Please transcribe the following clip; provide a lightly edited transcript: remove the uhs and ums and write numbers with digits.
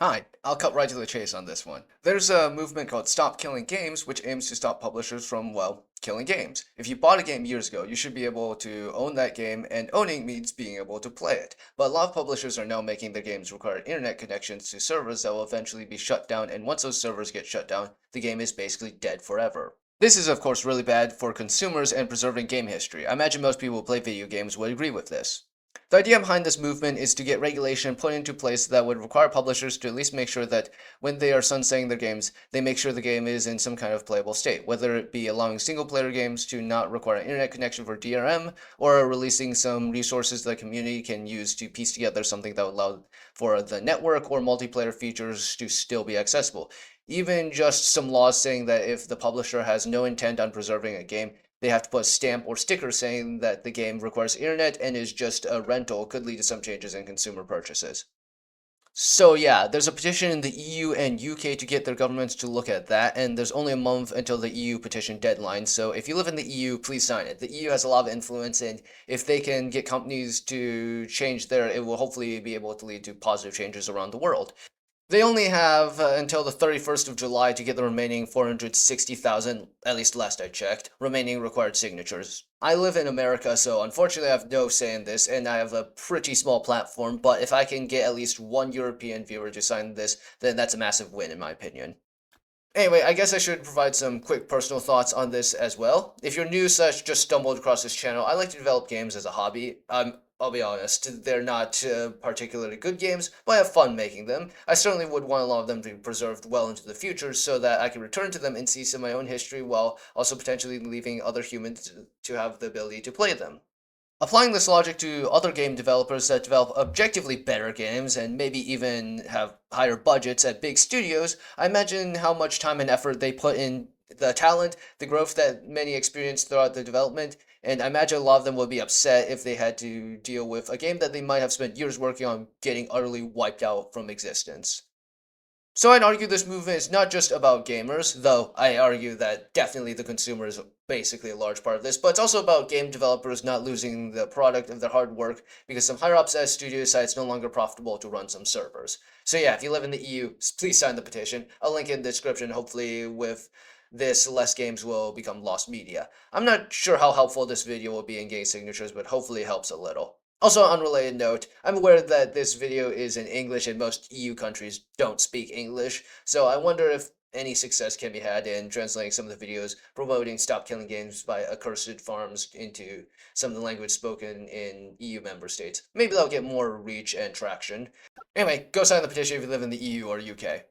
Hi, I'll cut right to the chase on this one. There's a movement called Stop Killing Games, which aims to stop publishers from, well, killing games. If you bought a game years ago, you should be able to own that game, and owning means being able to play it. But a lot of publishers are now making their games require internet connections to servers that will eventually be shut down, and once those servers get shut down, the game is basically dead forever. This is, of course, really bad for consumers and preserving game history. I imagine most people who play video games would agree with this. The idea behind this movement is to get regulation put into place that would require publishers to at least make sure that when they are sunsetting their games, they make sure the game is in some kind of playable state, whether it be allowing single-player games to not require an internet connection for DRM, or releasing some resources that the community can use to piece together something that would allow for the network or multiplayer features to still be accessible. Even just some laws saying that if the publisher has no intent on preserving a game, they have to put a stamp or sticker saying that the game requires internet and is just a rental could lead to some changes in consumer purchases. So yeah, there's a petition in the EU and UK to get their governments to look at that, and there's only a month until the EU petition deadline, so if you live in the EU, please sign it. The EU has a lot of influence, and if they can get companies to change there, it will hopefully be able to lead to positive changes around the world. They only have until the 31st of July to get the remaining 460,000, at least last I checked, remaining required signatures. I live in America, so unfortunately I have no say in this, and I have a pretty small platform, but if I can get at least one European viewer to sign this, then that's a massive win in my opinion. Anyway, I guess I should provide some quick personal thoughts on this as well. If you're new slash just stumbled across this channel, I like to develop games as a hobby. I'll be honest, they're not particularly good games, but I have fun making them. I certainly would want a lot of them to be preserved well into the future so that I can return to them and see some of my own history while also potentially leaving other humans to have the ability to play them. Applying this logic to other game developers that develop objectively better games and maybe even have higher budgets at big studios, I imagine how much time and effort they put in the talent, the growth that many experience throughout the development, and I imagine a lot of them would be upset if they had to deal with a game that they might have spent years working on getting utterly wiped out from existence. So I'd argue this movement is not just about gamers, though I argue that definitely the consumer is basically a large part of this, but it's also about game developers not losing the product of their hard work because some higher ups at studio decide it's no longer profitable to run some servers. So yeah, if you live in the EU, please sign the petition. I'll link in the description. Hopefully with this, less games will become lost media. I'm not sure how helpful this video will be in getting signatures, but hopefully it helps a little. Also, on unrelated note, I'm aware that this video is in English and most EU countries don't speak English, so I wonder if any success can be had in translating some of the videos promoting Stop Killing Games by Accursed Farms into some of the language spoken in EU member states. Maybe that'll get more reach and traction. Anyway, go sign the petition if you live in the EU or UK.